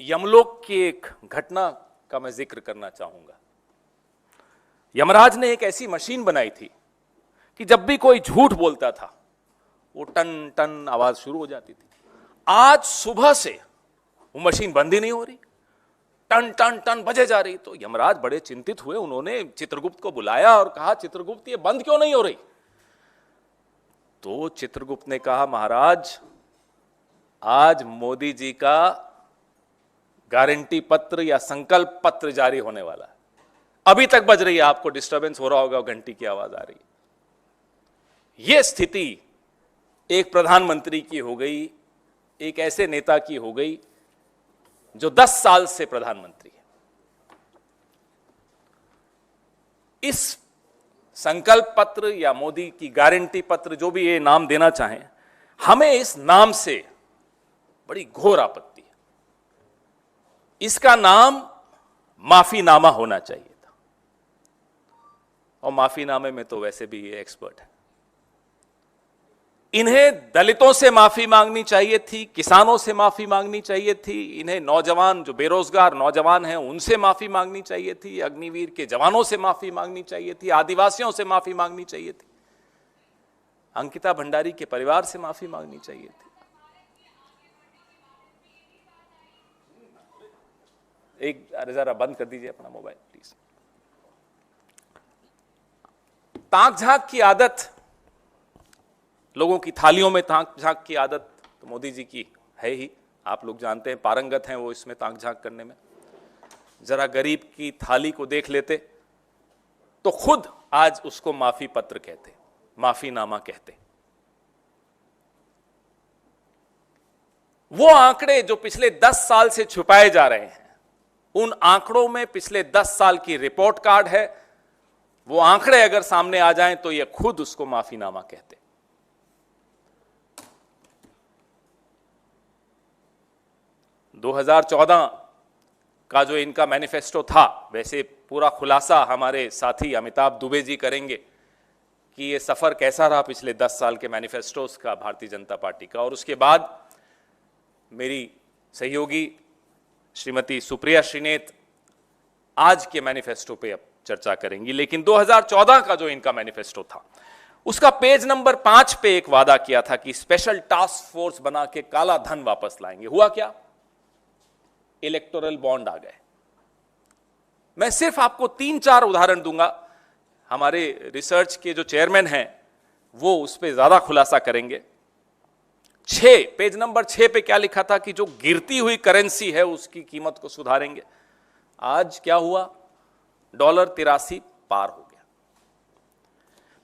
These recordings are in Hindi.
यमलोक की एक घटना का मैं जिक्र करना चाहूंगा। यमराज ने एक ऐसी मशीन बनाई थी कि जब भी कोई झूठ बोलता था वो टन टन आवाज शुरू हो जाती थी। आज सुबह से वो मशीन बंद ही नहीं हो रही, टन टन टन बजे जा रही। तो यमराज बड़े चिंतित हुए, उन्होंने चित्रगुप्त को बुलाया और कहा, चित्रगुप्त ये बंद क्यों नहीं हो रही? तो चित्रगुप्त ने कहा, महाराज आज मोदी जी का गारंटी पत्र या संकल्प पत्र जारी होने वाला है, अभी तक बज रही है, आपको डिस्टरबेंस हो रहा होगा, घंटी की आवाज आ रही है। यह स्थिति एक प्रधानमंत्री की हो गई, एक ऐसे नेता की हो गई जो 10 साल से प्रधानमंत्री है। इस संकल्प पत्र या मोदी की गारंटी पत्र, जो भी ये नाम देना चाहें, हमें इस नाम से बड़ी घोर आपत्ति है। इसका नाम माफीनामा होना चाहिए था, और माफीनामे में तो वैसे भी ये एक्सपर्ट है। इन्हें दलितों से माफी मांगनी चाहिए थी, किसानों से माफी मांगनी चाहिए थी, इन्हें नौजवान जो बेरोजगार नौजवान हैं उनसे माफी मांगनी चाहिए थी, अग्निवीर के जवानों से माफी मांगनी चाहिए थी, आदिवासियों से माफी मांगनी चाहिए थी, अंकिता भंडारी के परिवार से माफी मांगनी चाहिए थी। एक जरा बंद कर दीजिए अपना मोबाइल प्लीज। ताक झांक की आदत, लोगों की थालियों में ताक झांक की आदत तो मोदी जी की है ही, आप लोग जानते हैं, पारंगत हैं वो इसमें ताक झांक करने में। जरा गरीब की थाली को देख लेते तो खुद आज उसको माफी पत्र कहते, माफीनामा कहते। वो आंकड़े जो पिछले 10 साल से छुपाए जा रहे हैं, उन आंकड़ों में पिछले 10 साल की रिपोर्ट कार्ड है। वो आंकड़े अगर सामने आ जाएं तो ये खुद उसको माफीनामा कहते। दो 2014 का जो इनका मैनिफेस्टो था, वैसे पूरा खुलासा हमारे साथी अमिताभ दुबे जी करेंगे कि ये सफर कैसा रहा पिछले 10 साल के मैनिफेस्टोस का भारतीय जनता पार्टी का। और उसके बाद मेरी सहयोगी श्रीमती सुप्रिया श्रीनेत आज के मैनिफेस्टो पे अब चर्चा करेंगी। लेकिन 2014 का जो इनका मैनिफेस्टो था, उसका पेज नंबर 5 पे एक वादा किया था कि स्पेशल टास्क फोर्स बना के काला धन वापस लाएंगे। हुआ क्या? इलेक्टोरल बॉन्ड आ गए। मैं सिर्फ आपको 3-4 उदाहरण दूंगा, हमारे रिसर्च के जो चेयरमैन हैं वो उस पर ज्यादा खुलासा करेंगे। पेज नंबर 6 पे क्या लिखा था कि जो गिरती हुई करेंसी है उसकी कीमत को सुधारेंगे। आज क्या हुआ? $83 पार हो गया।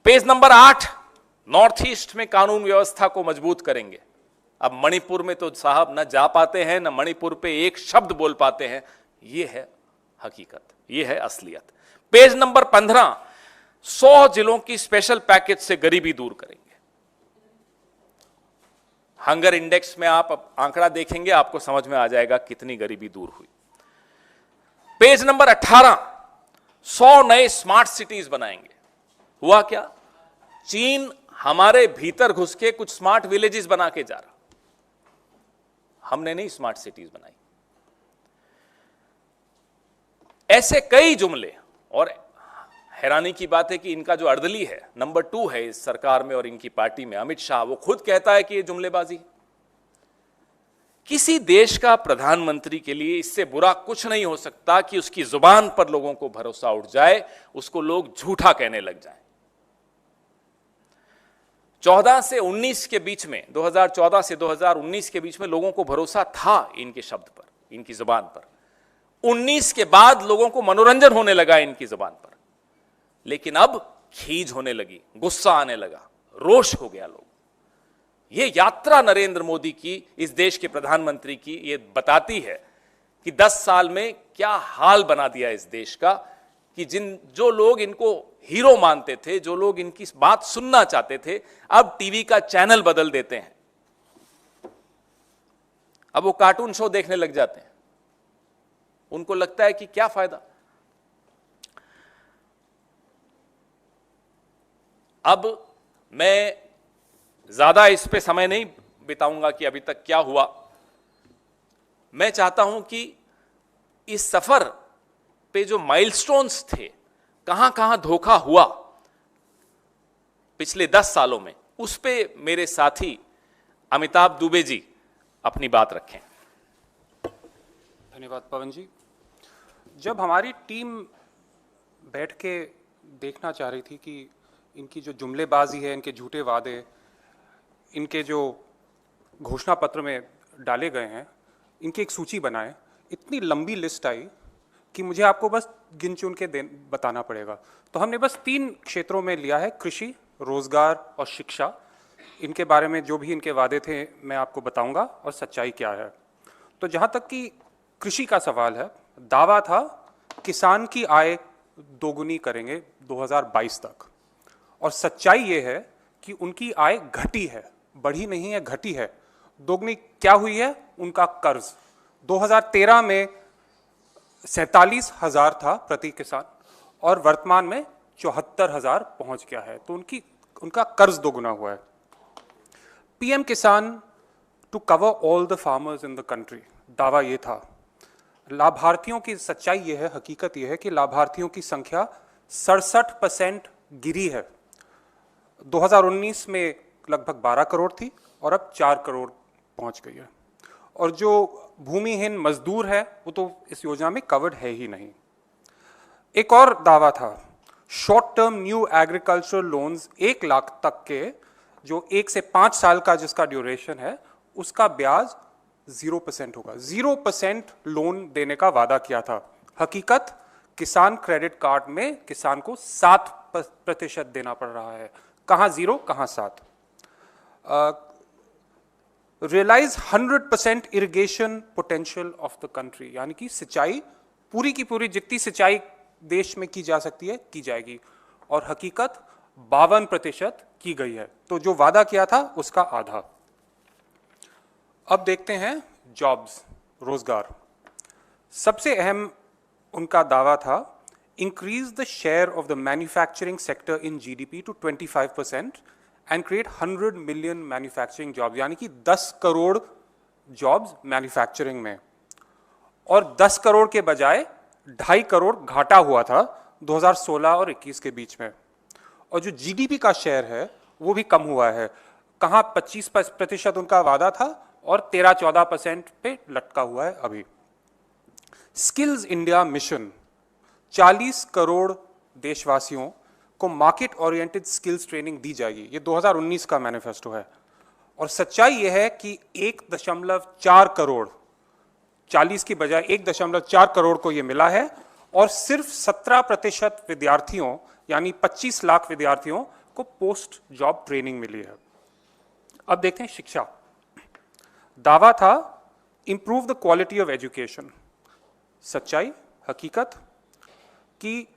पेज नंबर 8, नॉर्थ ईस्ट में कानून व्यवस्था को मजबूत करेंगे। अब मणिपुर में तो साहब न जा पाते हैं, न मणिपुर पे एक शब्द बोल पाते हैं। ये है हकीकत, ये है असलियत। पेज नंबर 15, 100 जिलों की स्पेशल पैकेज से गरीबी दूर करेंगे। हंगर इंडेक्स में आप आंकड़ा देखेंगे, आपको समझ में आ जाएगा कितनी गरीबी दूर हुई। पेज नंबर 18, 100 नए स्मार्ट सिटीज बनाएंगे। हुआ क्या? चीन हमारे भीतर घुस के कुछ स्मार्ट विलेजेस बना के जा रहा, हमने नहीं स्मार्ट सिटीज बनाई। ऐसे कई जुमले। और हैरानी की बात है कि इनका जो अर्दली है, नंबर 2 है इस सरकार में और इनकी पार्टी में, अमित शाह, वो खुद कहता है कि ये जुमलेबाजी। किसी देश का प्रधानमंत्री के लिए इससे बुरा कुछ नहीं हो सकता कि उसकी जुबान पर लोगों को भरोसा उठ जाए, उसको लोग झूठा कहने लग जाएं। 14 से 19 के बीच में, 2014 से 2019 के बीच में लोगों को भरोसा था इनके शब्द पर, इनकी जुबान पर। 19 के बाद लोगों को मनोरंजन होने लगा इनकी जुबान पर, लेकिन अब खीज होने लगी, गुस्सा आने लगा, रोष हो गया लोग। ये यात्रा नरेंद्र मोदी की, इस देश के प्रधानमंत्री की, ये बताती है कि 10 साल में क्या हाल बना दिया इस देश का, कि जो लोग इनको हीरो मानते थे, जो लोग इनकी बात सुनना चाहते थे, अब टीवी का चैनल बदल देते हैं। अब वो कार्टून शो देखने लग जाते हैं। उनको लगता है कि क्या फायदा। अब मैं ज्यादा इस पे समय नहीं बिताऊंगा कि अभी तक क्या हुआ। मैं चाहता हूं कि इस सफर पे जो माइलस्टोन्स थे, कहां कहां धोखा हुआ पिछले 10 सालों में, उस पे मेरे साथी अमिताभ दुबे जी अपनी बात रखें। धन्यवाद पवन जी। जब हमारी टीम बैठ के देखना चाह रही थी कि इनकी जो जुमलेबाजी है, इनके झूठे वादे, इनके जो घोषणा पत्र में डाले गए हैं, इनकी एक सूची बनाए, इतनी लंबी लिस्ट आई कि मुझे आपको बस गिन चुन के बताना पड़ेगा। तो हमने बस 3 क्षेत्रों में लिया है, कृषि, रोजगार और शिक्षा। इनके बारे में जो भी इनके वादे थे मैं आपको बताऊंगा और सच्चाई क्या है। तो जहां तक कि कृषि का सवाल है, दावा था किसान की आय दोगुनी करेंगे 2022 तक, और सच्चाई ये है कि उनकी आय घटी है, बढ़ी नहीं है, घटी है। दोगुनी क्या हुई है? उनका कर्ज 2013 में 47,000 था प्रति किसान और वर्तमान में 74,000 पहुंच गया है। तो उनका कर्ज दोगुना हुआ है। PM Kisan to cover all the farmers in the country, दावा ये था। लाभार्थियों की सच्चाई ये है, हकीकत ये है कि लाभार्थियों की संख्या 67% गिरी है। 2019 में लगभग 12 करोड़ थी और अब 4 करोड़ पहुंच गई है। और जो भूमिहीन मजदूर है वो तो इस योजना में कवर्ड है ही नहीं। एक और दावा था, short term new agricultural loans 1 lakh तक के, जो 1 से 5 साल का जिसका ड्यूरेशन है, उसका ब्याज 0% होगा। 0% लोन देने का वादा किया था। हकीकत, किसान क्रेडिट कार्ड में किसान को 7% देना पड़ रहा है। कहां 0, कहां 7। Realise 100% irrigation potential of the country, यानी कि सिंचाई पूरी की पूरी जितनी सिंचाई देश में की जा सकती है की जाएगी, और हकीकत 52% की गई है। तो जो वादा किया था उसका आधा। अब देखते हैं जॉब्स, रोजगार। सबसे अहम उनका दावा था, increase the share of the manufacturing sector in GDP to 25% and create 100 million manufacturing jobs, यानी कि 10 करोड़ जॉब्स मैन्युफैक्चरिंग में। और 10 करोड़ के बजाय 2.5 करोड़ घाटा हुआ था 2016 और 21 के बीच में। और जो जीडीपी का शेयर है वो भी कम हुआ है। कहाँ 25% उनका वादा था और 13-14% पे लटका हुआ है अभी। स्किल्स इंडिया मिशन, 40 करोड़ देशवासियों को मार्केट ओरिएंटेड स्किल्स ट्रेनिंग दी जाएगी। ये 2019 का मैनिफेस्टो है। और सच्चाई यह है कि 1.4 करोड़, 40 की बजाय 1.4 करोड़ को ये मिला है, और सिर्फ 17% विद्यार्थियों यानी 25 लाख विद्यार्थियों को पोस्ट जॉब ट्रेनिंग मिली है। अब देखते हैं शिक्षा। दावा था, improve the quality of education. सच्चाई, हकीकत कि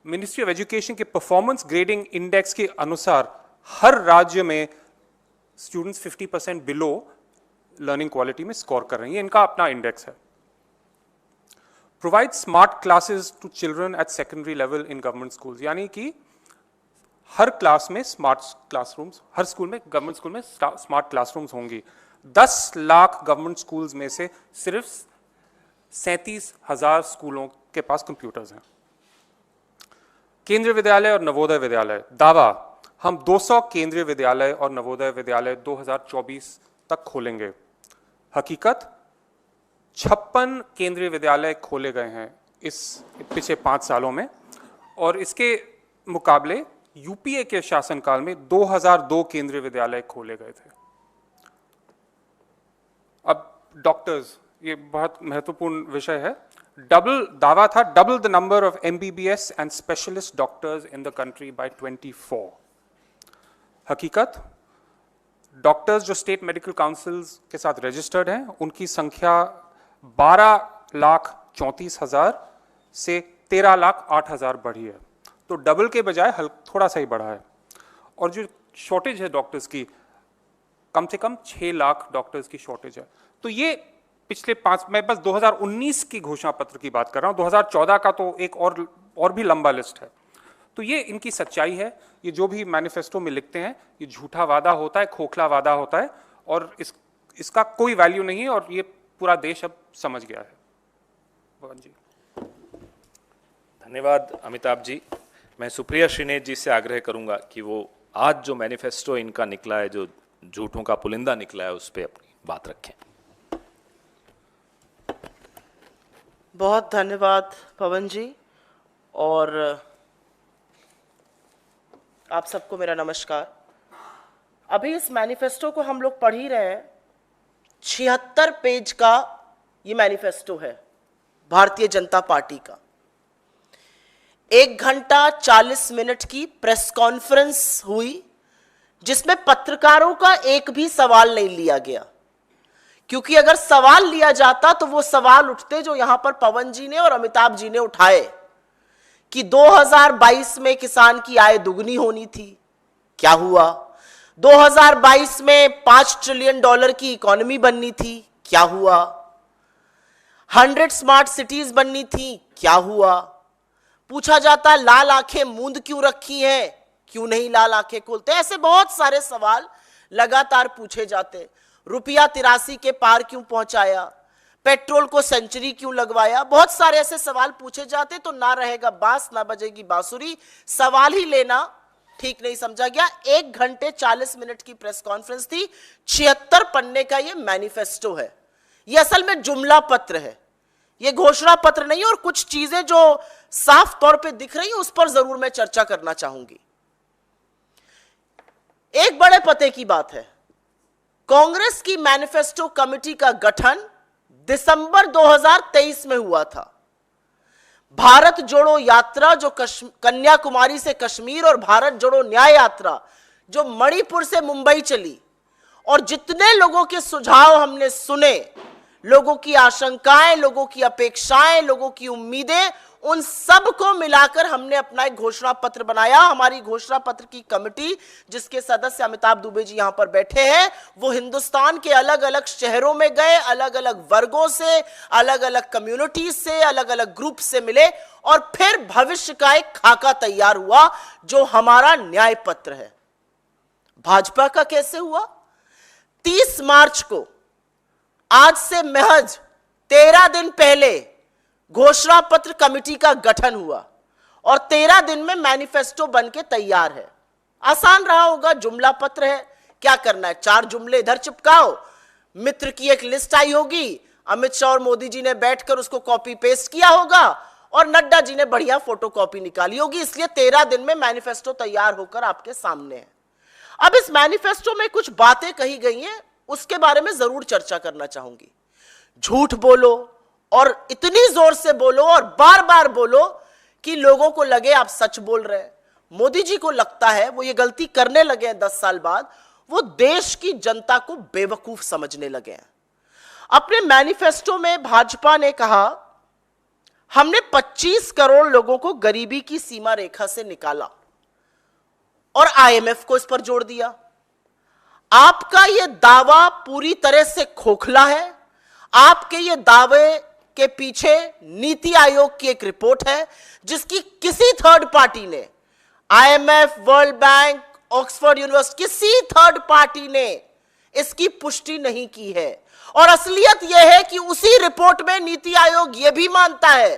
मिनिस्ट्री ऑफ एजुकेशन के परफॉर्मेंस ग्रेडिंग इंडेक्स के अनुसार हर राज्य में स्टूडेंट्स 50% बिलो लर्निंग क्वालिटी में स्कोर कर रहे हैं। इनका अपना इंडेक्स है। Provide smart classes to children at secondary level in government schools, यानी कि हर क्लास में स्मार्ट क्लासरूम्स, हर स्कूल में, गवर्नमेंट स्कूल में स्मार्ट क्लासरूम्स होंगी। 10 लाख गवर्नमेंट स्कूल्स में से सिर्फ 37,000 स्कूलों के पास कंप्यूटर्स हैं। केंद्रीय विद्यालय और नवोदय विद्यालय, दावा, हम 200 केंद्रीय विद्यालय और नवोदय विद्यालय 2024 तक खोलेंगे। हकीकत, 56 केंद्रीय विद्यालय खोले गए हैं इस पिछले 5 सालों में, और इसके मुकाबले यूपीए के शासनकाल में 2002 केंद्रीय विद्यालय खोले गए थे। अब डॉक्टर्स, ये बहुत महत्वपूर्ण विषय है। दावा था, double the number of MBBS and specialist doctors in the country bye 24। हकीकत, डॉक्टर्स जो स्टेट मेडिकल काउंसिल्स के साथ रजिस्टर्ड हैं उनकी संख्या 12,34,000 से 13,08,000 बढ़ी है। तो डबल के बजाय थोड़ा सा ही बढ़ा है। और जो शॉर्टेज है डॉक्टर्स की, कम से कम 6 लाख डॉक्टर्स की शॉर्टेज है। तो ये पिछले 5, मैं बस 2019 की घोषणा पत्र की बात कर रहा हूं, 2014 का तो एक और भी लंबा लिस्ट है। तो ये इनकी सच्चाई है। ये जो भी मैनिफेस्टो में लिखते हैं ये झूठा वादा होता है, खोखला वादा होता है, और इसका कोई वैल्यू नहीं है। और ये पूरा देश अब समझ गया है। पवन जी। धन्यवाद अमिताभ जी। मैं सुप्रिया श्रीनेत जी से आग्रह करूंगा कि वो आज जो मैनिफेस्टो इनका निकला है, जो झूठों का पुलिंदा निकला है, उस पर अपनी बात रखें। बहुत धन्यवाद पवन जी, और आप सबको मेरा नमस्कार। अभी इस मैनिफेस्टो को हम लोग पढ़ ही रहे हैं। 76 पेज का ये मैनिफेस्टो है भारतीय जनता पार्टी का। 1 घंटा 40 मिनट की प्रेस कॉन्फ्रेंस हुई, जिसमें पत्रकारों का एक भी सवाल नहीं लिया गया, क्योंकि अगर सवाल लिया जाता तो वो सवाल उठते जो यहां पर पवन जी ने और अमिताभ जी ने उठाए कि 2022 में किसान की आय दुगनी होनी थी, क्या हुआ? 2022 में $5 ट्रिलियन की इकोनॉमी बननी थी, क्या हुआ? 100 स्मार्ट सिटीज बननी थी, क्या हुआ? पूछा जाता लाल आंखें मूंद क्यों रखी हैं, क्यों नहीं लाल आंखें खोलते? ऐसे बहुत सारे सवाल लगातार पूछे जाते। रुपया 83 के पार क्यों पहुंचाया? पेट्रोल को सेंचुरी क्यों लगवाया? बहुत सारे ऐसे सवाल पूछे जाते, तो ना रहेगा बांस ना बजेगी बांसुरी, सवाल ही लेना ठीक नहीं समझा गया। 1 घंटे 40 मिनट की प्रेस कॉन्फ्रेंस थी। 76 पन्ने का ये मैनिफेस्टो है। ये असल में जुमला पत्र है, ये घोषणा पत्र नहीं है। और कुछ चीजें जो साफ तौर पे दिख रही है उस पर जरूर मैं चर्चा करना चाहूंगी। एक बड़े पते की बात है, कांग्रेस की मैनिफेस्टो कमेटी का गठन दिसंबर 2023 में हुआ था। भारत जोड़ो यात्रा जो कन्याकुमारी से कश्मीर, और भारत जोड़ो न्याय यात्रा जो मणिपुर से मुंबई चली, और जितने लोगों के सुझाव हमने सुने, लोगों की आशंकाएं, लोगों की अपेक्षाएं, लोगों की उम्मीदें, उन सब को मिलाकर हमने अपना एक घोषणा पत्र बनाया। हमारी घोषणा पत्र की कमेटी, जिसके सदस्य अमिताभ दुबे जी यहां पर बैठे हैं, वो हिंदुस्तान के अलग अलग शहरों में गए, अलग अलग वर्गों से, अलग अलग कम्युनिटीज से, अलग अलग ग्रुप से मिले, और फिर भविष्य का एक खाका तैयार हुआ जो हमारा न्याय पत्र है। भाजपा का कैसे हुआ? 30 मार्च को, आज से महज 13 दिन पहले घोषणा पत्र कमेटी का गठन हुआ, और 13 दिन में मैनिफेस्टो बनके तैयार है। आसान रहा होगा, जुमला पत्र है, क्या करना है, 4 जुमले इधर चिपकाओ, मित्र की एक लिस्ट आई होगी, अमित शाह और मोदी जी ने बैठकर उसको कॉपी पेस्ट किया होगा, और नड्डा जी ने बढ़िया फोटोकॉपी निकाली होगी। इसलिए 13 दिन में मैनिफेस्टो तैयार होकर आपके सामने है। अब इस मैनिफेस्टो में कुछ बातें कही गई हैं, उसके बारे में जरूर चर्चा करना चाहूंगी। झूठ बोलो, और इतनी जोर से बोलो और बार बार बोलो कि लोगों को लगे आप सच बोल रहे हैं। मोदी जी को लगता है वो ये गलती करने लगे हैं 10 साल बाद, वो देश की जनता को बेवकूफ समझने लगे हैं। अपने मैनिफेस्टो में भाजपा ने कहा, हमने 25 करोड़ लोगों को गरीबी की सीमा रेखा से निकाला, और आईएमएफ को इस पर जोड़ दिया। आपका यह दावा पूरी तरह से खोखला है। आपके ये दावे के पीछे नीति आयोग की एक रिपोर्ट है, जिसकी किसी थर्ड पार्टी ने, IMF, world bank, Oxford university, किसी थर्ड पार्टी ने इसकी पुष्टि नहीं की है। और असलियत यह है कि उसी रिपोर्ट में नीति आयोग यह भी मानता है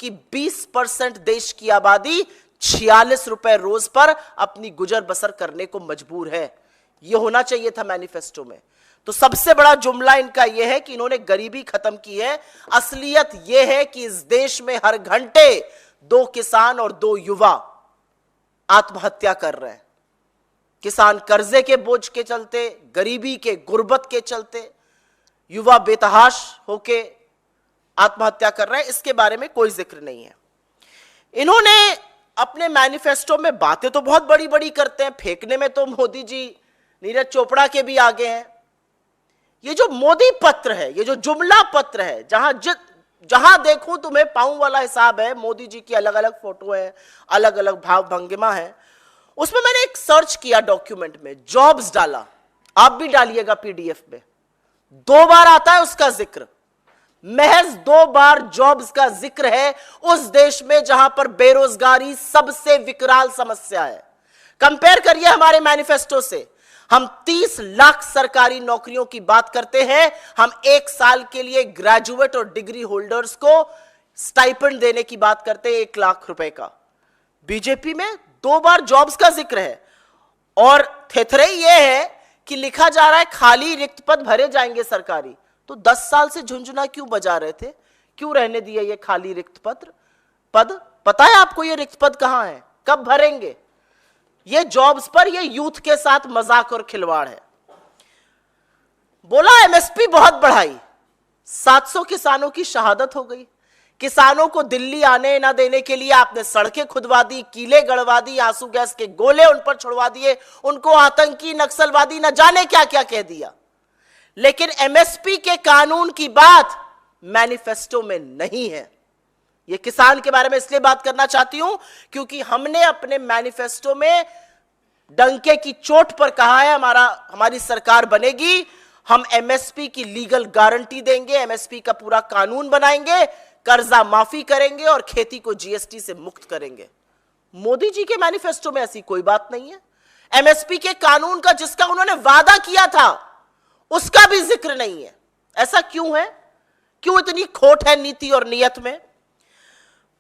कि 20% देश की आबादी 46 रुपए रोज पर अपनी गुजर बसर करने को मजबूर है। यह होना चाहिए था मैनिफेस्टो में। तो सबसे बड़ा जुमला इनका यह है कि इन्होंने गरीबी खत्म की है। असलियत यह है कि इस देश में हर घंटे 2 किसान और 2 युवा आत्महत्या कर रहे हैं। किसान कर्जे के बोझ के चलते, गरीबी के, गुर्बत के चलते, युवा बेतहाश होके आत्महत्या कर रहे हैं। इसके बारे में कोई जिक्र नहीं है। इन्होंने अपने मैनिफेस्टो में बातें तो बहुत बड़ी बड़ी करते हैं, फेंकने में तो मोदी जी नीरज चोपड़ा के भी आगे हैं। ये जो मोदी पत्र है, ये जो जुमला पत्र है, जहां देखूं तुम्हें पाऊं वाला हिसाब है, मोदी जी की अलग अलग फोटो है, अलग अलग भाव भंगिमा है। उसमें मैंने एक सर्च किया डॉक्यूमेंट में, जॉब्स डाला, आप भी डालिएगा पीडीएफ में, 2 बार आता है उसका जिक्र। महज 2 बार जॉब्स का जिक्र है उस देश में जहां पर बेरोजगारी सबसे विकराल समस्या है। कंपेयर करिए हमारे मैनिफेस्टो से। हम 30 लाख सरकारी नौकरियों की बात करते हैं। हम 1 साल के लिए ग्रेजुएट और डिग्री होल्डर्स को स्टाइपेंड देने की बात करते हैं 1 लाख रुपए का। बीजेपी में 2 बार जॉब्स का जिक्र है और थेथरे यह है कि लिखा जा रहा है खाली रिक्त पद भरे जाएंगे सरकारी। तो 10 साल से झुंझुना क्यों बजा रहे थे? क्यों रहने दिया ये खाली रिक्त पद? पता है आपको ये रिक्त पद कहां है, कब भरेंगे? ये जॉब्स पर ये यूथ के साथ मजाक और खिलवाड़ है। बोला एमएसपी बहुत बढ़ाई, 700 किसानों की शहादत हो गई। किसानों को दिल्ली आने ना देने के लिए आपने सड़कें खुदवा दी, कीले गड़वा दी, आंसू गैस के गोले उन पर छुड़वा दिए, उनको आतंकी नक्सलवादी न जाने क्या क्या कह दिया। लेकिन एमएसपी के कानून की बात मैनिफेस्टो में नहीं है। ये किसान के बारे में इसलिए बात करना चाहती हूं क्योंकि हमने अपने मैनिफेस्टो में डंके की चोट पर कहा है हमारी सरकार बनेगी, हम एमएसपी की लीगल गारंटी देंगे, एमएसपी का पूरा कानून बनाएंगे, कर्जा माफी करेंगे और खेती को जीएसटी से मुक्त करेंगे। मोदी जी के मैनिफेस्टो में ऐसी कोई बात नहीं है। एमएसपी के कानून का जिसका उन्होंने वादा किया था उसका भी जिक्र नहीं है। ऐसा क्यों है? क्यों इतनी खोट है नीति और नियत में?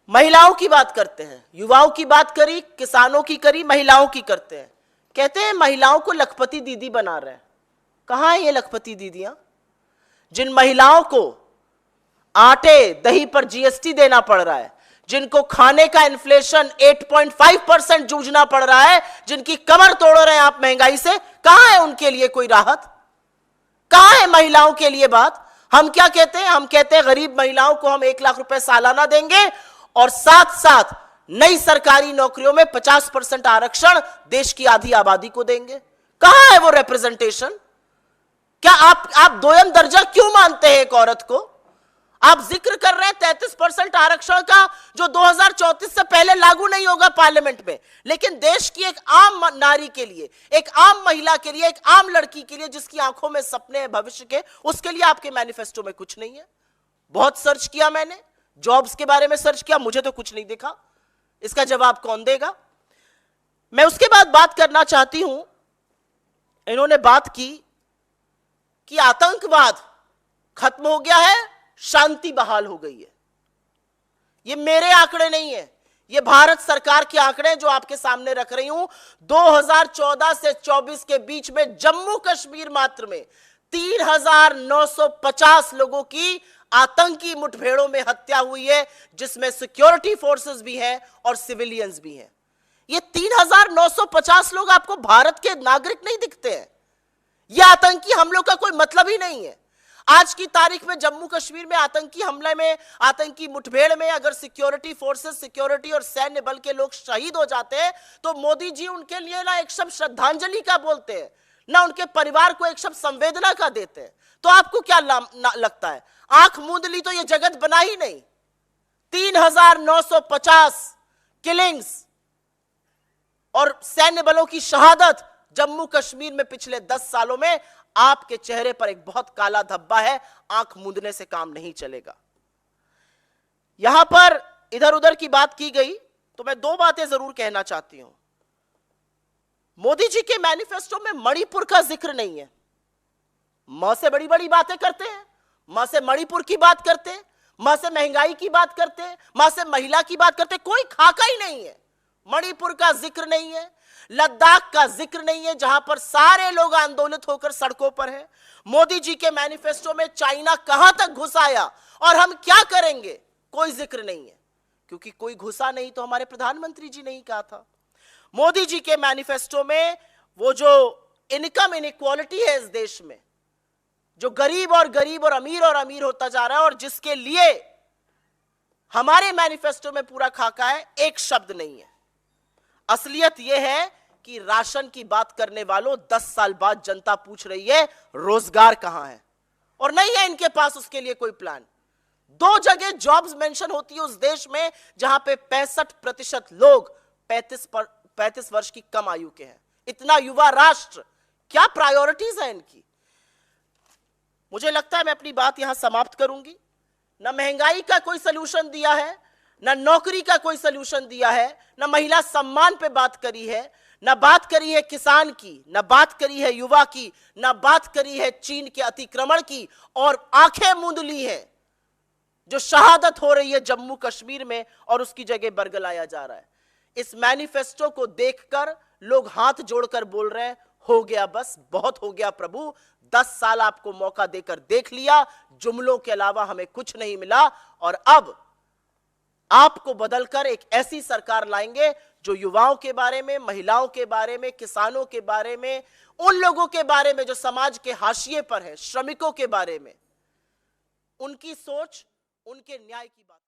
महिलाओं की बात करते हैं, युवाओं की बात करी, किसानों की करी, महिलाओं की करते हैं। कहते हैं महिलाओं को लखपति दीदी बना रहे हैं। कहां है ये लखपति दीदियां? जिन महिलाओं को आटे दही पर जीएसटी देना पड़ रहा है, जिनको खाने का इन्फ्लेशन 8.5% जूझना पड़ रहा है, जिनकी कमर तोड़ रहे हैं आप महंगाई से, कहां है उनके लिए कोई राहत? कहां है महिलाओं के लिए बात? हम क्या कहते हैं? हम कहते हैं गरीब महिलाओं को हम 1 लाख रुपए सालाना देंगे और साथ साथ नई सरकारी नौकरियों में 50% आरक्षण देश की आधी आबादी को देंगे। कहां है वो रिप्रेजेंटेशन? क्या आप दोयम दर्जा क्यों मानते हैं एक औरत को? आप जिक्र कर रहे हैं 33% आरक्षण का जो 2034 से पहले लागू नहीं होगा पार्लियामेंट में, लेकिन देश की एक आम नारी के लिए, एक आम महिला के लिए, एक आम लड़की के लिए जिसकी आंखों में सपने हैं भविष्य के, उसके लिए आपके मैनिफेस्टो में कुछ नहीं है। बहुत सर्च किया मैंने, जॉब्स के बारे में सर्च किया, मुझे तो कुछ नहीं दिखा। इसका जवाब कौन देगा? मैं उसके बाद बात करना चाहती हूं, इन्होंने बात की कि आतंकवाद खत्म हो गया है, शांति बहाल हो गई है। ये मेरे आंकड़े नहीं है, ये भारत सरकार के आंकड़े जो आपके सामने रख रही हूं। 2014 से 24 के बीच में जम्मू कश्मीर मात्र में 3,950 लोगों की आतंकी मुठभेड़ों में हत्या हुई है, जिसमें सिक्योरिटी फोर्सेस भी हैं और सिविलियंस भी हैं। ये 3,950 लोग आपको भारत के नागरिक नहीं दिखते हैं। यह आतंकी हमलों का कोई मतलब ही नहीं है। आज की तारीख में जम्मू कश्मीर में आतंकी हमले में, आतंकी मुठभेड़ में अगर सिक्योरिटी फोर्सेस, सिक्योरिटी और सैन्य बल के लोग शहीद हो जाते हैं तो मोदी जी उनके लिए ना एक शब्द श्रद्धांजलि का बोलते हैं, ना उनके परिवार को एक शब्द संवेदना का देते हैं। तो आपको क्या लगता है? आंख मूंद ली तो यह जगत बना ही नहीं। 3,950 किलिंग्स और सैन्य बलों की शहादत जम्मू कश्मीर में पिछले 10 सालों में, आपके चेहरे पर एक बहुत काला धब्बा है। आंख मूंदने से काम नहीं चलेगा। यहां पर इधर उधर की बात की गई तो मैं 2 बातें जरूर कहना चाहती हूं। मोदी जी के मैनिफेस्टो में मणिपुर का जिक्र नहीं है। मां से बड़ी बड़ी बातें करते हैं, मां से मणिपुर की बात करते हैं, मां से महंगाई की बात करते हैं, मां से महिला की बात करते हैं, कोई खाका ही नहीं है। मणिपुर का जिक्र नहीं है, लद्दाख का जिक्र नहीं है जहां पर सारे लोग आंदोलित होकर सड़कों पर हैं। मोदी जी के मैनिफेस्टो में चाइना कहां तक घुस आया और हम क्या करेंगे, कोई जिक्र नहीं है, क्योंकि कोई घुसा नहीं तो हमारे प्रधानमंत्री जी ने ही कहा था। मोदी जी के मैनिफेस्टो में वो जो इनकम इनइक्वालिटी है इस देश में, जो गरीब और अमीर होता जा रहा है और जिसके लिए हमारे मैनिफेस्टो में पूरा खाका है, एक शब्द नहीं है। असलियत यह है कि राशन की बात करने वालों 10 साल बाद जनता पूछ रही है रोजगार कहां है, और नहीं है इनके पास उसके लिए कोई प्लान। 2 जगह जॉब्स मेंशन होती है उस देश में जहां पे 65% लोग 35 वर्ष की कम आयु के हैं। इतना युवा राष्ट्र, क्या प्रायोरिटीज है इनकी? मुझे लगता है मैं अपनी बात यहां समाप्त करूंगी। ना महंगाई का कोई सलूशन दिया है, ना नौकरी का कोई सलूशन दिया है, ना महिला सम्मान पे बात करी है, न बात करी है किसान की, न बात करी है युवा की, न बात करी है चीन के अतिक्रमण की, और आंखें मूंद ली हैं जो शहादत हो रही है जम्मू कश्मीर में और उसकी जगह बरगलाया जा रहा है। इस मैनिफेस्टो को देखकर लोग हाथ जोड़कर बोल रहे हैं, हो गया बस, बहुत हो गया प्रभु, 10 साल आपको मौका देकर देख लिया, जुमलों के अलावा हमें कुछ नहीं मिला, और अब आपको बदलकर एक ऐसी सरकार लाएंगे जो युवाओं के बारे में, महिलाओं के बारे में, किसानों के बारे में, उन लोगों के बारे में जो समाज के हाशिए पर है, श्रमिकों के बारे में, उनकी सोच, उनके न्याय की बात